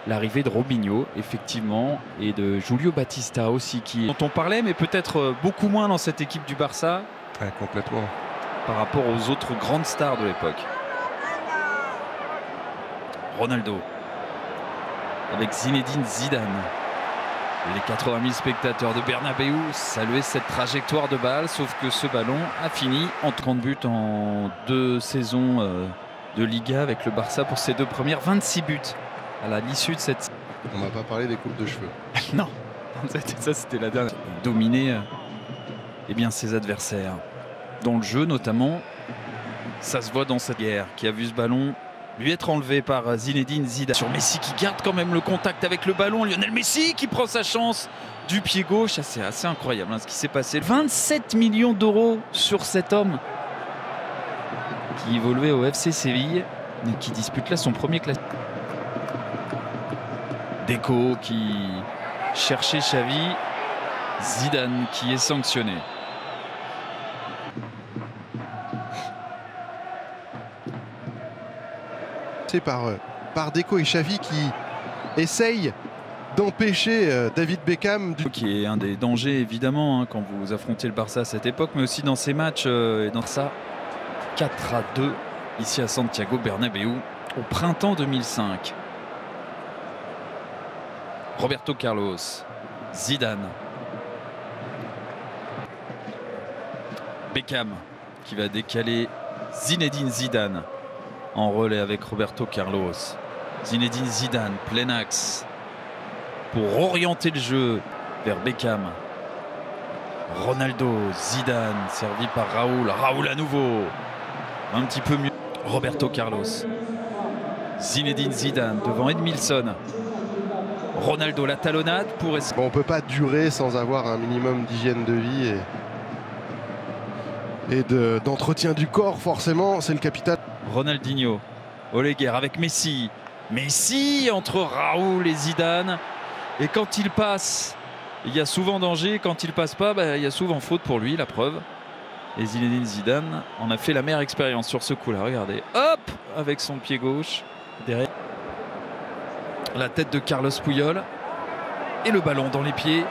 l'arrivée de Robinho, effectivement, et de Julio Batista aussi, dont on parlait, mais peut-être beaucoup moins dans cette équipe du Barça. Ouais, complètement. Par rapport aux autres grandes stars de l'époque. Ronaldo avec Zinedine Zidane. Les 80 000 spectateurs de Bernabéu saluaient cette trajectoire de balle, sauf que ce ballon a fini en 30 buts en 2 saisons de Liga avec le Barça pour ses 2 premières, 26 buts à l'issue de cette... On n'a pas parlé des coupes de cheveux. Non, ça c'était la dernière. Dominer eh bien, ses adversaires. Dans le jeu notamment, ça se voit dans cette guerre qui a vu ce ballon lui être enlevé par Zinedine Zidane. Sur Messi qui garde quand même le contact avec le ballon. Lionel Messi qui prend sa chance du pied gauche. C'est assez incroyable ce qui s'est passé. 27 millions d'euros sur cet homme qui évoluait au FC Séville et qui dispute là son premier classement. Deco qui cherchait Xavi. Zidane qui est sanctionné. Par Deco et Xavi qui essayent d'empêcher David Beckham qui est un des dangers évidemment quand vous affrontez le Barça à cette époque, mais aussi dans ces matchs et dans ça. 4-2 ici à Santiago Bernabéu au printemps 2005. Roberto Carlos, Zidane, Beckham qui va décaler Zinedine Zidane en relais avec Roberto Carlos. Zinedine Zidane, plein axe pour orienter le jeu vers Beckham. Ronaldo, Zidane, servi par Raoul. Raoul à nouveau, un petit peu mieux. Roberto Carlos. Zinedine Zidane devant Edmilson. Ronaldo, la talonnade pour... Bon, on ne peut pas durer sans avoir un minimum d'hygiène de vie et d'entretien du corps, forcément, c'est le capital. Ronaldinho, Oleguer avec Messi. Messi entre Raoul et Zidane. Et quand il passe, il y a souvent danger. Quand il passe pas, il y a souvent faute pour lui, la preuve. Et Zinedine Zidane en a fait la meilleure expérience sur ce coup-là. Regardez, hop, avec son pied gauche. Derrière la tête de Carlos Puyol. Et le ballon dans les pieds.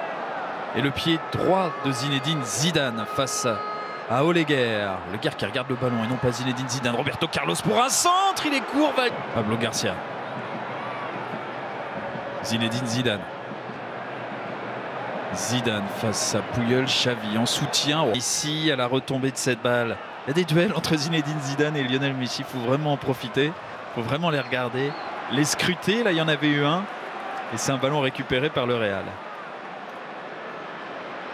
Et le pied droit de Zinedine Zidane face à Oleguer. Le gars qui regarde le ballon et non pas Zinedine Zidane. Roberto Carlos pour un centre. Il est court. Pablo Garcia. Zinedine Zidane. Zidane face à Puyol. Xavi en soutien. Ici à la retombée de cette balle. Il y a des duels entre Zinedine Zidane et Lionel Messi. Il faut vraiment en profiter. Il faut vraiment les regarder. Les scruter. Là, il y en avait eu un. Et c'est un ballon récupéré par le Real.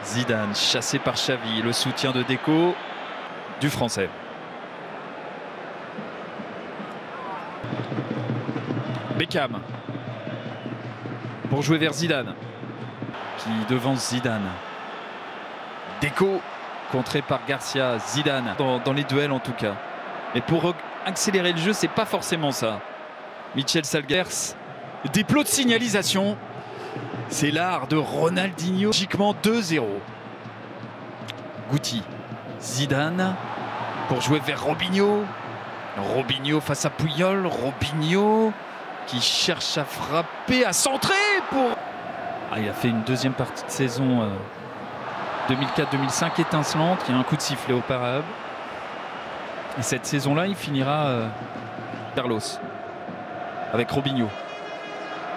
Zidane chassé par Xavi, le soutien de Deco du Français. Beckham pour jouer vers Zidane qui devance Zidane. Deco contré par Garcia. Zidane dans les duels en tout cas. Mais pour accélérer le jeu, c'est pas forcément ça. Michel Salgers, des plots de signalisation. C'est l'art de Ronaldinho. Logiquement 2-0. Guti. Zidane pour jouer vers Robinho. Robinho face à Puyol. Robinho qui cherche à frapper, à centrer pour... il a fait une deuxième partie de saison 2004-2005 étincelante. Il y a un coup de sifflet au parable. Et cette saison-là, il finira Carlos avec Robinho.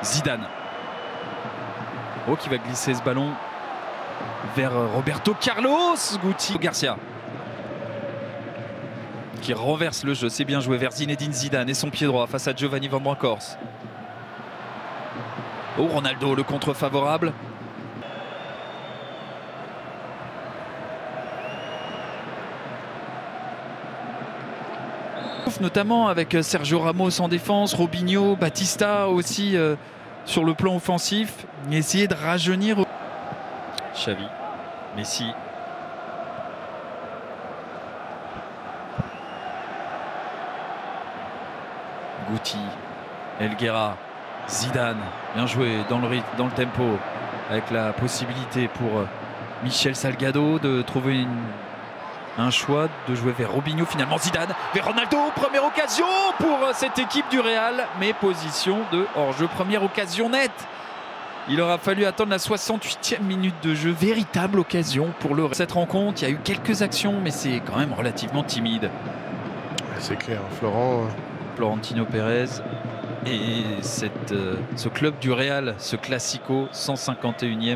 Zidane. Qui va glisser ce ballon vers Roberto Carlos. Guti. Garcia qui renverse le jeu. C'est bien joué vers Zinedine Zidane et son pied droit face à Giovanni Van Bronckhorst. Ronaldo, le contre favorable. Notamment avec Sergio Ramos en défense, Robinho, Batista aussi sur le plan offensif, et essayer de rajeunir. Xavi, Messi. Guti, Elguera, Zidane, bien joué dans le rythme, dans le tempo, avec la possibilité pour Michel Salgado de trouver Un choix de jouer vers Robinho, finalement Zidane, vers Ronaldo, première occasion pour cette équipe du Real, mais position de hors-jeu, première occasion nette. Il aura fallu attendre la 68e minute de jeu, véritable occasion pour le Real. Cette rencontre, il y a eu quelques actions, mais c'est quand même relativement timide. C'est clair, Florentino Pérez et ce club du Real, ce Classico 151e.